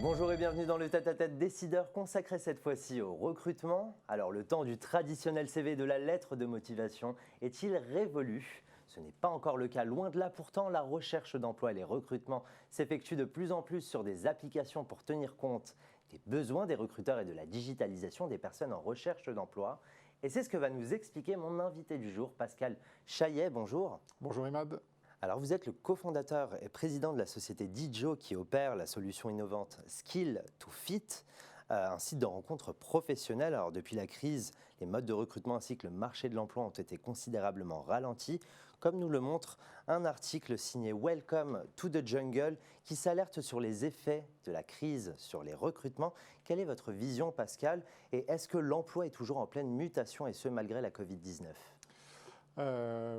Bonjour et bienvenue dans le tête-à-tête décideur consacré cette fois-ci au recrutement. Alors le temps du traditionnel CV et de la lettre de motivation est-il révolu ? Ce n'est pas encore le cas, loin de là. Pourtant, la recherche d'emploi et les recrutements s'effectuent de plus en plus sur des applications pour tenir compte des besoins des recruteurs et de la digitalisation des personnes en recherche d'emploi. Et c'est ce que va nous expliquer mon invité du jour, Pascal Chaillet. Bonjour. Bonjour Imad. Alors vous êtes le cofondateur et président de la société Dijo qui opère la solution innovante Skill2Fit, un site de rencontres professionnelles. Alors depuis la crise, les modes de recrutement ainsi que le marché de l'emploi ont été considérablement ralentis, comme nous le montre un article signé Welcome to the Jungle qui s'alerte sur les effets de la crise sur les recrutements. Quelle est votre vision, Pascal, et est-ce que l'emploi est toujours en pleine mutation et ce malgré la Covid-19 ?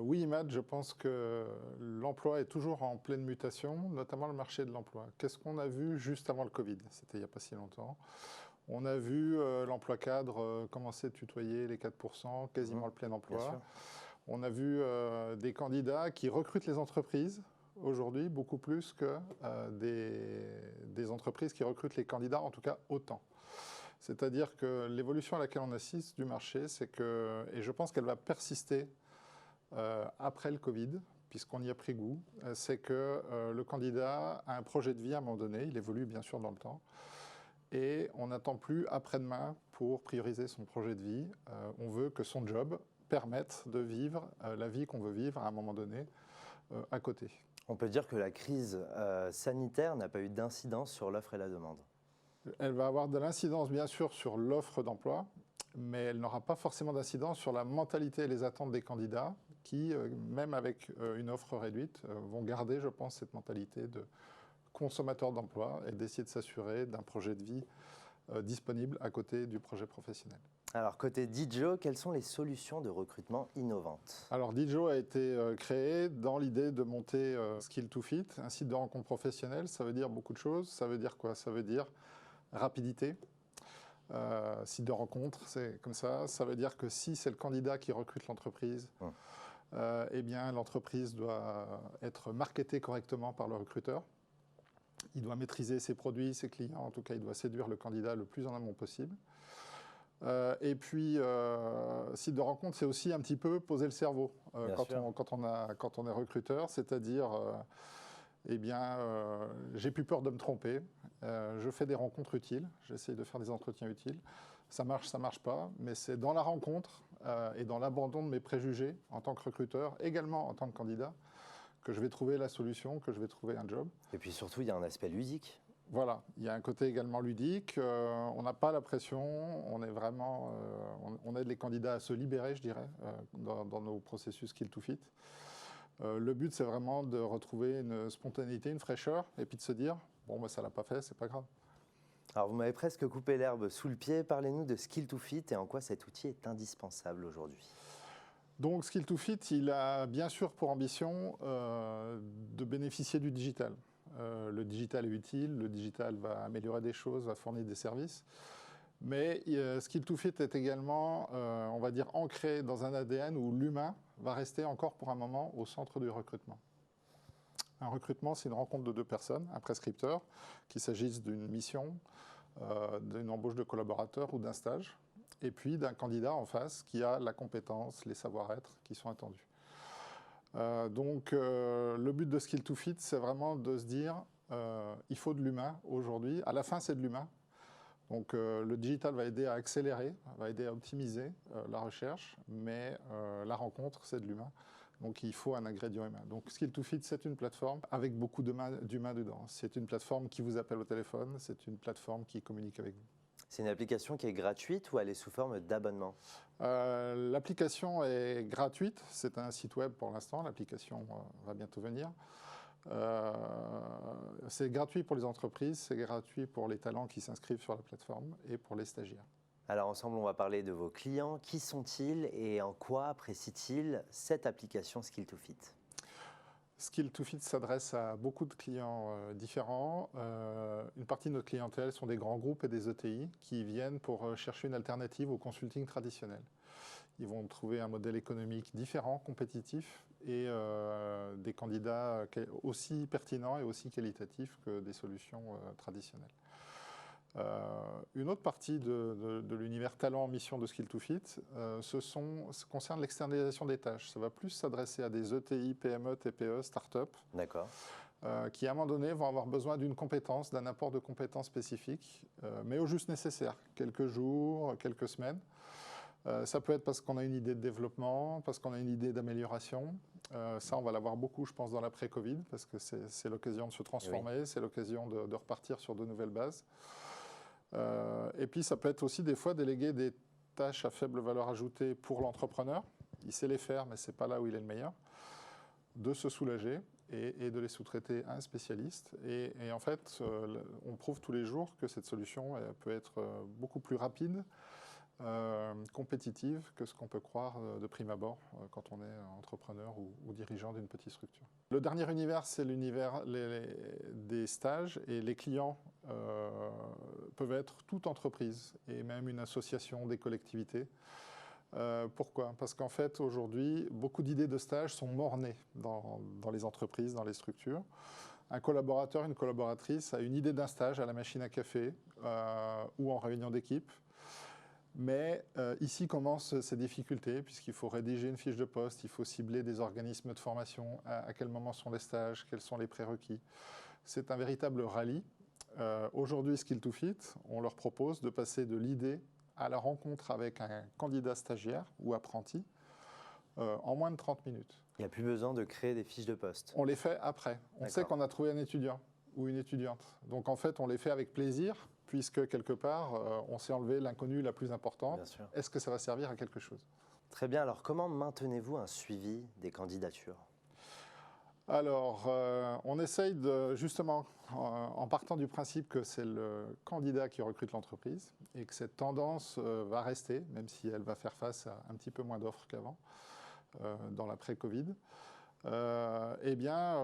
Oui, Imad, je pense que l'emploi est toujours en pleine mutation, notamment le marché de l'emploi. Qu'est-ce qu'on a vu juste avant le Covid? C'était il n'y a pas si longtemps. On a vu l'emploi cadre commencer à tutoyer les 4%, quasiment le plein emploi. On a vu des candidats qui recrutent les entreprises aujourd'hui, beaucoup plus que des entreprises qui recrutent les candidats, en tout cas autant. C'est-à-dire que l'évolution à laquelle on assiste du marché, c'est que, et je pense qu'elle va persister après le Covid, puisqu'on y a pris goût, c'est que le candidat a un projet de vie à un moment donné, il évolue bien sûr dans le temps, et on n'attend plus après-demain pour prioriser son projet de vie. On veut que son job permette de vivre la vie qu'on veut vivre à un moment donné à côté. On peut dire que la crise sanitaire n'a pas eu d'incidence sur l'offre et la demande. Elle va avoir de l'incidence bien sûr sur l'offre d'emploi, mais elle n'aura pas forcément d'incidence sur la mentalité et les attentes des candidats qui, même avec une offre réduite, vont garder, je pense, cette mentalité de consommateur d'emploi et d'essayer de s'assurer d'un projet de vie disponible à côté du projet professionnel. Alors, côté Dijo, quelles sont les solutions de recrutement innovantes ? Alors, Dijo a été créé dans l'idée de monter Skill2Fit, un site de rencontre professionnelle. Ça veut dire beaucoup de choses. Ça veut dire quoi? Ça veut dire rapidité. Site de rencontre, c'est comme ça. Ça veut dire que si c'est le candidat qui recrute l'entreprise, eh bien l'entreprise doit être marketée correctement par le recruteur. Il doit maîtriser ses produits, ses clients. En tout cas, il doit séduire le candidat le plus en amont possible. Et puis, site de rencontre, c'est aussi un petit peu poser le cerveau quand on est recruteur, c'est-à-dire eh bien, j'ai plus peur de me tromper, je fais des rencontres utiles, j'essaie de faire des entretiens utiles. Ça marche pas, mais c'est dans la rencontre et dans l'abandon de mes préjugés en tant que recruteur, également en tant que candidat, que je vais trouver la solution, que je vais trouver un job. Et puis surtout, il y a un aspect ludique. Voilà, il y a un côté également ludique, on n'a pas la pression, on est vraiment, on aide les candidats à se libérer, je dirais, dans nos processus Skill2Fit. Le but, c'est vraiment de retrouver une spontanéité, une fraîcheur, et puis de se dire, bon, bah, ça l'a pas fait, c'est pas grave. Alors, vous m'avez presque coupé l'herbe sous le pied. Parlez-nous de Skill2Fit et en quoi cet outil est indispensable aujourd'hui. Donc, Skill2Fit, il a bien sûr pour ambition de bénéficier du digital. Le digital est utile, le digital va améliorer des choses, va fournir des services. Mais Skill2Fit est également, on va dire, ancré dans un ADN où l'humain va rester encore pour un moment au centre du recrutement. Un recrutement, c'est une rencontre de deux personnes, un prescripteur, qu'il s'agisse d'une mission, d'une embauche de collaborateurs ou d'un stage, et puis d'un candidat en face qui a la compétence, les savoir-être qui sont attendus. Donc le but de Skill2Fit, c'est vraiment de se dire il faut de l'humain aujourd'hui. À la fin, c'est de l'humain. Donc le digital va aider à accélérer, va aider à optimiser la recherche, mais la rencontre, c'est de l'humain. Donc il faut un ingrédient humain. Donc Skill2Fit, c'est une plateforme avec beaucoup d'humain dedans. C'est une plateforme qui vous appelle au téléphone, c'est une plateforme qui communique avec vous. C'est une application qui est gratuite ou elle est sous forme d'abonnement ? L'application est gratuite, c'est un site web pour l'instant, l'application va bientôt venir. C'est gratuit pour les entreprises, c'est gratuit pour les talents qui s'inscrivent sur la plateforme et pour les stagiaires. Alors ensemble, on va parler de vos clients. Qui sont-ils et en quoi apprécient-ils cette application Skill2Fit ? Skill2Fit s'adresse à beaucoup de clients différents. Une partie de notre clientèle sont des grands groupes et des ETI qui viennent pour chercher une alternative au consulting traditionnel. Ils vont trouver un modèle économique différent, compétitif et des candidats aussi pertinents et aussi qualitatifs que des solutions traditionnelles. Une autre partie de l'univers talent en mission de Skill to Fit, ça concerne l'externalisation des tâches. Ça va plus s'adresser à des ETI, PME, TPE, start-up, qui à un moment donné vont avoir besoin d'une compétence, d'un apport de compétences spécifiques, mais au juste nécessaire, quelques jours, quelques semaines. Ça peut être parce qu'on a une idée de développement, parce qu'on a une idée d'amélioration. Ça, on va l'avoir beaucoup, je pense, dans l'après-Covid, parce que c'est l'occasion de se transformer, c'est l'occasion de repartir sur de nouvelles bases. Et puis, ça peut être aussi des fois déléguer des tâches à faible valeur ajoutée pour l'entrepreneur. Il sait les faire, mais ce n'est pas là où il est le meilleur. De se soulager et de les sous-traiter à un spécialiste. Et en fait, on prouve tous les jours que cette solution peut être beaucoup plus rapide, compétitive que ce qu'on peut croire de prime abord quand on est entrepreneur ou dirigeant d'une petite structure. Le dernier univers, c'est l'univers des stages, et les clients peuvent être toute entreprise et même une association, des collectivités. Pourquoi? Parce qu'en fait, aujourd'hui, beaucoup d'idées de stage sont mort-nées dans les entreprises, dans les structures. Un collaborateur, une collaboratrice a une idée d'un stage à la machine à café ou en réunion d'équipe. Mais ici commencent ces difficultés, puisqu'il faut rédiger une fiche de poste, il faut cibler des organismes de formation, à quel moment sont les stages, quels sont les prérequis. C'est un véritable rallye. Aujourd'hui, Skill to Fit, on leur propose de passer de l'idée à la rencontre avec un candidat stagiaire ou apprenti en moins de 30 minutes. Il n'y a plus besoin de créer des fiches de poste. On les fait après. On sait qu'on a trouvé un étudiant ou une étudiante. Donc en fait, on les fait avec plaisir, puisque quelque part, on s'est enlevé l'inconnu la plus importante. Est-ce que ça va servir à quelque chose? Très bien. Alors comment maintenez-vous un suivi des candidatures? Alors, on essaye justement, en partant du principe que c'est le candidat qui recrute l'entreprise et que cette tendance va rester, même si elle va faire face à un petit peu moins d'offres qu'avant, dans l'après-Covid. Eh bien,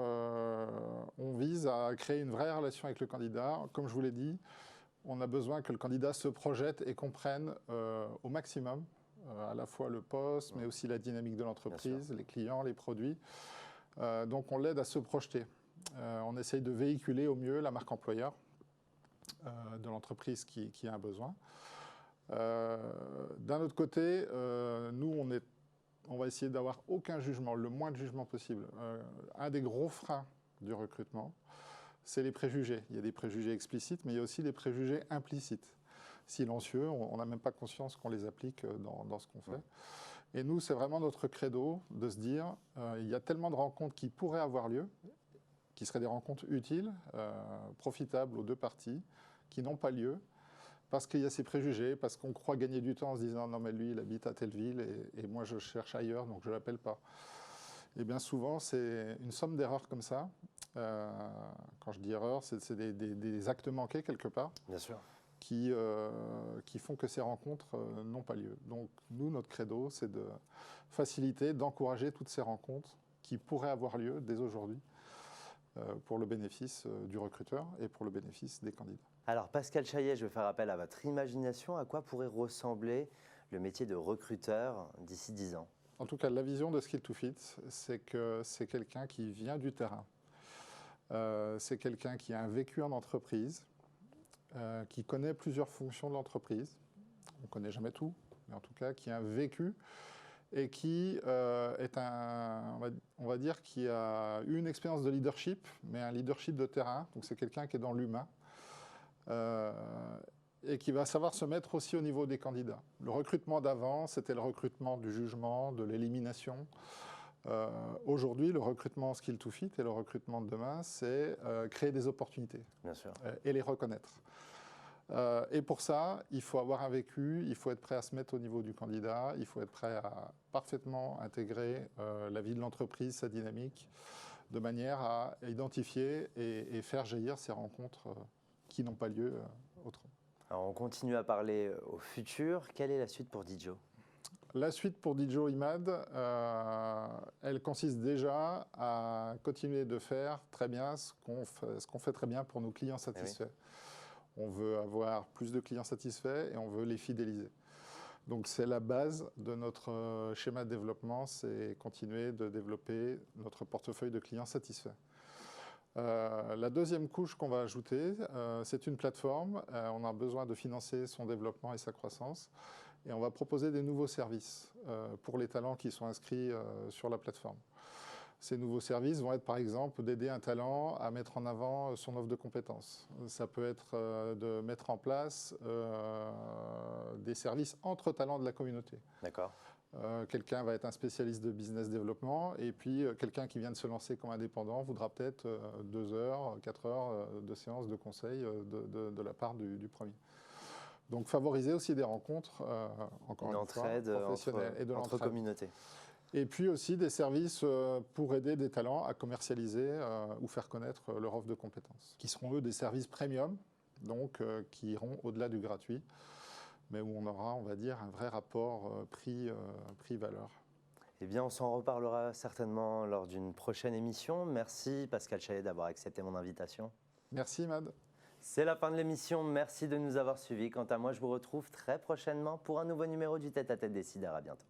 on vise à créer une vraie relation avec le candidat. Comme je vous l'ai dit, on a besoin que le candidat se projette et comprenne au maximum à la fois le poste, mais aussi la dynamique de l'entreprise, les clients, les produits. Donc on l'aide à se projeter. On essaye de véhiculer au mieux la marque employeur de l'entreprise qui a un besoin. D'un autre côté, nous, on va essayer d'avoir aucun jugement, le moins de jugement possible. Un des gros freins du recrutement, c'est les préjugés. Il y a des préjugés explicites, mais il y a aussi des préjugés implicites. Silencieux, on n'a même pas conscience qu'on les applique dans ce qu'on fait. Et nous, c'est vraiment notre credo de se dire, il y a tellement de rencontres qui pourraient avoir lieu, qui seraient des rencontres utiles, profitables aux deux parties, qui n'ont pas lieu, parce qu'il y a ces préjugés, parce qu'on croit gagner du temps en se disant « non mais lui, il habite à telle ville et moi je cherche ailleurs, donc je ne l'appelle pas ». Et bien souvent, c'est une somme d'erreurs comme ça. Quand je dis erreurs, c'est des actes manqués quelque part. Bien sûr. Qui font que ces rencontres n'ont pas lieu. Donc nous, notre credo, c'est de faciliter, d'encourager toutes ces rencontres qui pourraient avoir lieu dès aujourd'hui pour le bénéfice du recruteur et pour le bénéfice des candidats. Alors Pascal Chaillet, je vais faire appel à votre imagination. À quoi pourrait ressembler le métier de recruteur d'ici 10 ans? En tout cas, la vision de Skill to Fit, c'est que c'est quelqu'un qui vient du terrain. C'est quelqu'un qui a un vécu en entreprise, qui connaît plusieurs fonctions de l'entreprise. On ne connaît jamais tout, mais en tout cas, qui a un vécu et qui est on va dire, qui a eu une expérience de leadership, mais un leadership de terrain. Donc c'est quelqu'un qui est dans l'humain et qui va savoir se mettre aussi au niveau des candidats. Le recrutement d'avant, c'était le recrutement du jugement, de l'élimination. Aujourd'hui, le recrutement Skill to Fit et le recrutement de demain, c'est créer des opportunités. Bien sûr. Et les reconnaître. Et pour ça, il faut avoir un vécu, il faut être prêt à se mettre au niveau du candidat, il faut être prêt à parfaitement intégrer la vie de l'entreprise, sa dynamique, de manière à identifier et faire jaillir ces rencontres qui n'ont pas lieu autrement. Alors on continue à parler au futur. Quelle est la suite pour Dijo? La suite pour Dijo Imad, elle consiste déjà à continuer de faire très bien ce qu'on fait très bien pour nos clients satisfaits. On veut avoir plus de clients satisfaits et on veut les fidéliser. Donc c'est la base de notre schéma de développement, c'est continuer de développer notre portefeuille de clients satisfaits. La deuxième couche qu'on va ajouter, c'est une plateforme. On a besoin de financer son développement et sa croissance. Et on va proposer des nouveaux services pour les talents qui sont inscrits sur la plateforme. Ces nouveaux services vont être par exemple d'aider un talent à mettre en avant son offre de compétences. Ça peut être de mettre en place des services entre talents de la communauté. D'accord. Quelqu'un va être un spécialiste de business développement et puis quelqu'un qui vient de se lancer comme indépendant voudra peut-être 2 heures, 4 heures de séance de conseil de la part du premier. Donc favoriser aussi des rencontres, encore une fois, professionnelles et de entre communautés. Et puis aussi des services pour aider des talents à commercialiser ou faire connaître leur offre de compétences, qui seront eux des services premium, donc qui iront au-delà du gratuit, mais où on aura, on va dire, un vrai rapport prix-valeur. Eh bien, on s'en reparlera certainement lors d'une prochaine émission. Merci Pascal Chaillet d'avoir accepté mon invitation. Merci Mad. C'est la fin de l'émission. Merci de nous avoir suivis. Quant à moi, je vous retrouve très prochainement pour un nouveau numéro du Tête à Tête décideur. À bientôt.